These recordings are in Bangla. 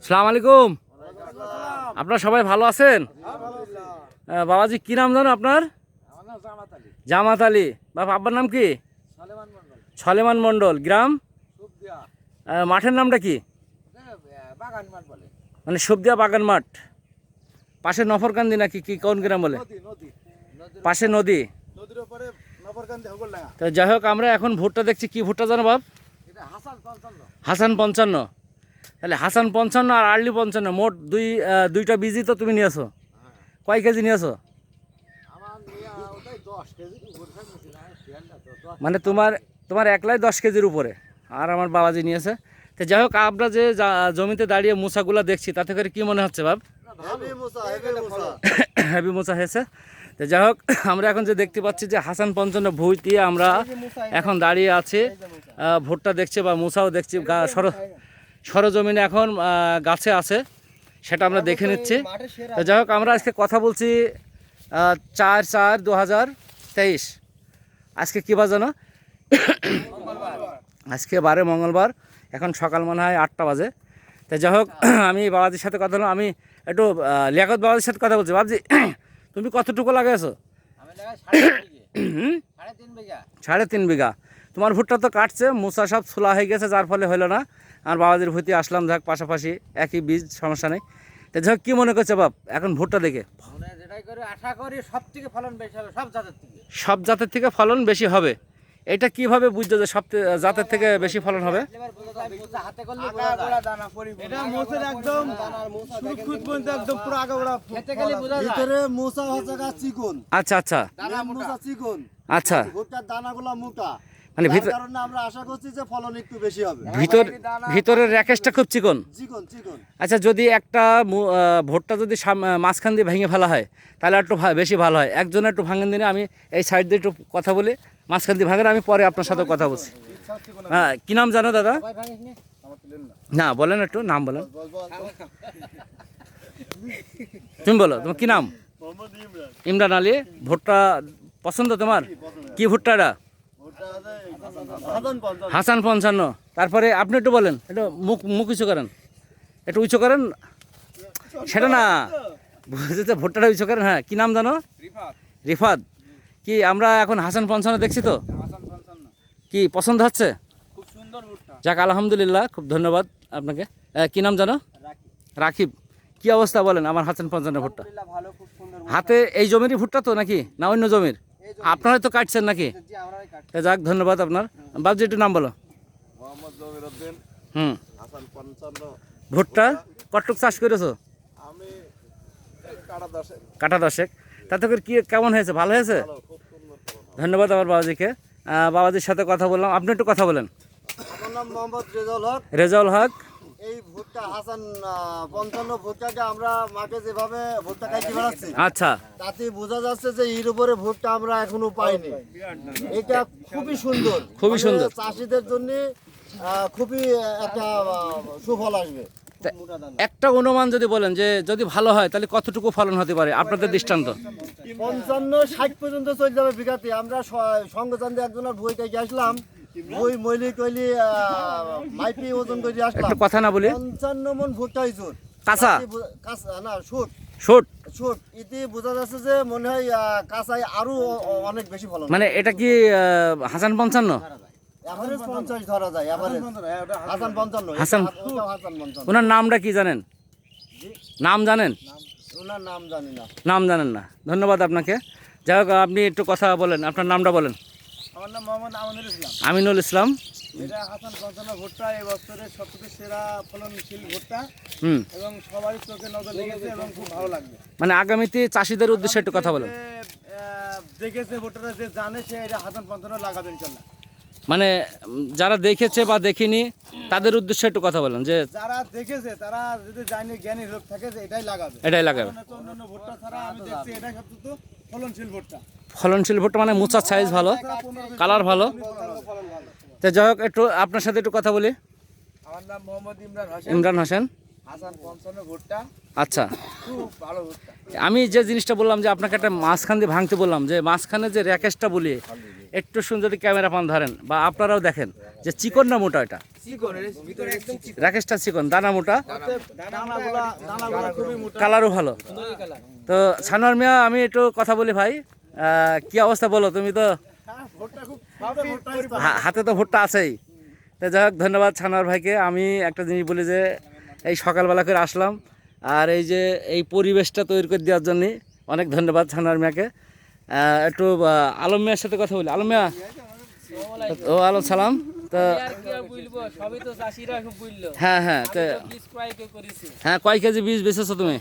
আসসালামু আলাইকুম। আপনারা সবাই ভালো আছেন? বাবাজি কি নাম জানো আপনার? জামাত আলী। বাবা আব্বার নাম কি? সলেমান মন্ডল। গ্রাম? মাঠের নামটা কি? মানে সবদিয়া বাগান মাঠ। পাশে নফরকান্দি নাকি কি কোন গ্রাম বলে? পাশে নদী। তো যাই হোক, আমরা এখন ভুট্টা দেখছি। কি ভুট্টা জানো বাপ? হাসান 55। তাহলে হাসান 55 আর আর্লি 55, মোট দুইটা বীজই তো তুমি নিয়েছো। কয় কেজি নিয়েছো? মানে তোমার একলাই 10 কেজির উপরে, আর আমার বাবাজি নিয়েছে। তো যাই হোক, আমরা যে জমিতে দাঁড়িয়ে মোচাগুলা দেখছি, তাতে করে কি মনে হচ্ছে বাপ? হেভি মোচা হয়েছে। তো যাই হোক, আমরা এখন যে দেখতে পাচ্ছি যে হাসান 55 ভুঁই দিয়ে আমরা এখন দাঁড়িয়ে আছি, ভুট্টা দেখছি বা মোচাও দেখছি। সরজমিনে এখন গাছে আছে, সেটা আমরা দেখে নিচ্ছি। তো যাই হোক, আমরা আজকে কথা বলছি 4/4/2023। আজকে কী বার জানো? আজকে বারে মঙ্গলবার। এখন সকাল মনে হয় 8টা বাজে। তো যাই হোক, আমি বাবাজির সাথে কথা বললাম। আমি একটু লিয়াকত বাবাজির সাথে কথা বলছি। বাবাজি, তুমি কতটুকু লাগাইছো? 3.5 বিঘা। তোমার ভুট্টা তো কাটছে, মোচা সব ছোলা হয়ে গেছে, যার ফলে হলো না। আর বাবাজির ভুঁইতে আসলাম, যাক পাশাপাশি একই বীজ, সমস্যা নেই। তো যাই হোক, কী মনে করছে বাপ এখন ভুট্টা দেখে? আশা করি সব থেকে ফলন বেশি হবে, সব জাতের থেকে ফলন বেশি হবে। এটা কিভাবে বুঝছো যে সব জাতের থেকে বেশি ফলন হবে? আচ্ছা আচ্ছা আচ্ছা, দানাগুলো মোটা, মানে আমরা আশা করছি যে ফলন একটু বেশি হবে। ভিতরের র্যাকেশটা খুব চিকন। চিকন। আচ্ছা, যদি একটা ভুট্টা যদি মাঝখান দিয়ে ভেঙে ফেলা হয়, তাহলে একটু বেশি ভালো হয়। একজনে একটু ভাঙেন দিনে, আমি এই সাইড দিয়ে একটু কথা বলি, মাঝখান দিয়ে ভাঙেন, আমি পরে আপনার সাথে কথা বলছি। হ্যাঁ, কী নাম জানো দাদা? না বলেন, একটু নাম বলেন। তুমি বলো, তোমার কী নাম? ইমরান আলী। ভুট্টা পছন্দ তোমার? কি ভুট্টা এটা? হাসান 55। তারপরে আপনি একটু বলেন, একটু মুখ উঁচু করেন, একটু উঁচু করেন। সেটা না, বুঝেছে, ভুট্টাটা উঁচু করেন। হ্যাঁ, কি নাম জানো? রিফাত। কি আমরা এখন হাসান 55 দেখছি তো, কি পছন্দ হচ্ছে? যাক, আলহামদুলিল্লাহ, খুব ধন্যবাদ আপনাকে। কি নাম জানো? রাকিব। কি অবস্থা বলেন আমার হাসান 55 ভুট্টা? হাতে এই জমিরই ভুট্টা তো নাকি, না অন্য জমির? আপনারাই তো কাটছেন নাকি? যাক, ধন্যবাদ আপনার। বাবজি একটু নাম বলো। ভুট্টা কতটুক চাষ করেছো? কাটা 10। তাতে করে কি কেমন হয়েছে? ভালো হয়েছে? ধন্যবাদ আমার বাবাজিকে। বাবাজির সাথে কথা বললাম। আপনি একটু কথা বলেন। আমার নাম মোহাম্মদ রেজাউল হক। এই ভুট্টা হাসান 55 ভুট্টাকে আমরা মাঠে যেভাবে ভুট্টা খাইতে বেড়াচ্ছি, আচ্ছা, তাতে বোঝা যাচ্ছে যে এর উপরে ভুট্টা আমরা এখনো পাইনি। এটা খুবই সুন্দর, খুবই সুন্দর। চাষিদের জন্য খুবই একটা সুফল আসবে। একটা অনুমান যদি বলেন যে যদি ভালো হয়, তাহলে কতটুকু ফলন হতে পারে আপনাদের দৃষ্টান্ত? 55-60 পর্যন্ত চলে যাবে বিঘাতে। আমরা সংগঠন দিয়ে একজনের বই থেকে আসলাম, বই মইলি কইলি মাইপি ওজন করে আসলাম। একটা কথা না বলি, 55 মন ভুট্টা হইছে কাঁচা না শুট শুট। ইতি বোঝা যাচ্ছে যে মনে হয় কাঁচায় আরো অনেক বেশি ফলন। মানে এটা কি হাসান 55? এভারেজ 50 ধরা যায়, এভারেজ হাসান 55। হাসান 55। ওনার নামটা কি জানেন? নাম জানেন? ওনার নাম জানি না। নাম জানেন না? ধন্যবাদ আপনাকে। যাই হোক, আপনি একটু কথা বলেন, আপনার নামটা বলেন। আমার নাম মোহাম্মদ আমিনুল ইসলাম। আমিনুল ইসলাম। এটা হাসান 55 ভুট্টা এই বছরের সবথেকে সেরা ফলনশীল ভুট্টা, এবং সবারই চোখে নজর লেগেছে এবং খুব ভালো লাগবে। মানে আগামীতে চাষিদের উদ্দেশ্যে একটু কথা বলেন। দেখেছে ভুট্টাটা, যে জানে সে এটা হাসান 55 লাগাবে ইনশাল্লাহ। মানে যারা দেখেছে বা দেখিনি, তাদের উদ্দেশ্যে একটু কথা বলেন, যে যারা দেখেছে তারা যদি জানে, জ্ঞানী লোক থাকে, যে এটাই লাগাবে। অন্যান্য ভুট্টা ছাড়া আমি দেখছি এটাই সবচেয়ে ফলনশীল ভুট্টা। ফলনশীল ভুট্টা মানে মোচার সাইজ ভালো, কালার ভালো। তো যাই হোক, একটু আপনার সাথে একটু কথা বলি। আমার নাম মোহাম্মদ ইমরান হোসেন। হাসান 55 ভুট্টা আচ্ছা, খুব ভালো ভুট্টা। আমি যে জিনিসটা বললাম যে আপনাকে একটা মাঝখান দিয়ে ভাঙতে বললাম, যে মাঝখানে যে র্যাকেশটা বলি, একটু সুন্দর যদি ক্যামেরা পান ধরেন বা আপনারাও দেখেন, যে চিকন না মোটা? এটা রাকেশটা চিকন, দানা মোটা, দানাগুলা খুবই মোটা। কালারও ভালো। তো সানোয়ার মিয়া, আমি একটু কথা বলি ভাই, কি অবস্থা বলো? তুমি তো ভুট্টা খুব ভুট্টা হাতে তো ভুট্টা আছেই। তো যাই হোক, ধন্যবাদ সানোয়ার ভাইকে। আমি একটা জিনিস বলি যে এই সকালবেলা করে আসলাম, আর এই যে এই পরিবেশটা তৈরি করে দেওয়ার জন্য অনেক ধন্যবাদ সানোয়ার মিয়াকে। একটু আলম মিয়ার সাথে কথা বলি। আলম মিয়া, ও আলম সালাম। তো হ্যাঁ হ্যাঁ, তো হ্যাঁ, কয় কেজি বীজ বেচেছো তুমি?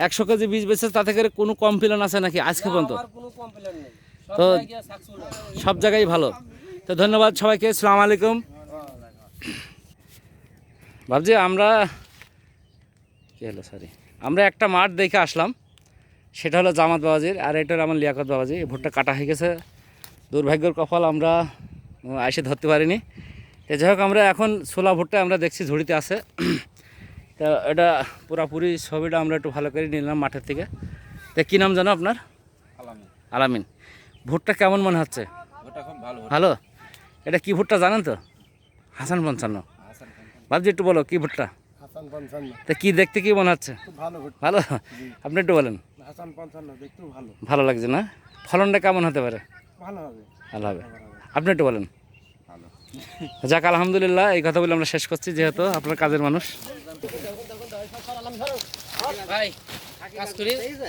100 কেজি বীজ বেচেছো, তাতে করে কোনো কমপ্লেন আছে নাকি আজকে পর্যন্ত? তো সব জায়গায় ভালো। তো ধন্যবাদ সবাইকে, আসসালামু আলাইকুম। ভাবছি আমরা কি হলো, সরি, আমরা একটা মাঠ দেখে আসলাম, সেটা হলো জামাত বাবাজির, আর এটা হলো আমার লিয়াকত বাবাজি। ভুট্টা কাটা হয়ে গেছে, দুর্ভাগ্যের কপাল, আমরা এসে ধরতে পারিনি। তো যাই হোক, আমরা এখন ছোলা ভুট্টা আমরা দেখছি ঝুড়িতে আছে। তা এটা পুরাপুরি ছবিটা আমরা একটু ভালো করে নিলাম মাঠের থেকে। তা কী নাম জানো আপনার? আলামিন। ভুট্টা কেমন মনে হচ্ছে? ভালো। এটা কি ভুট্টা জানেন তো? হাসান 55। ভাবছি একটু বলো কি ভুট্টা? হাসান 55। তা কি দেখতে কি মনে হচ্ছে? খুব ভালো ভুট্টা। ভালো। আপনি একটু বলেন। হাসান 55 দেখতেও ভালো। ভালো লাগছে না? ফলনটা কেমন হতে পারে? ভালো হবে। ভালো হবে। আপনি একটু বলেন। যাক, আলহামদুলিল্লাহ, এই কথা বলে আমরা শেষ করছি, যেহেতু আপনার কাজের মানুষ।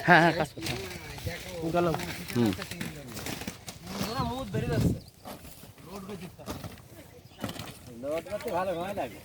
হ্যাঁ হ্যাঁ, কাজ করছি। ভালো লাগে।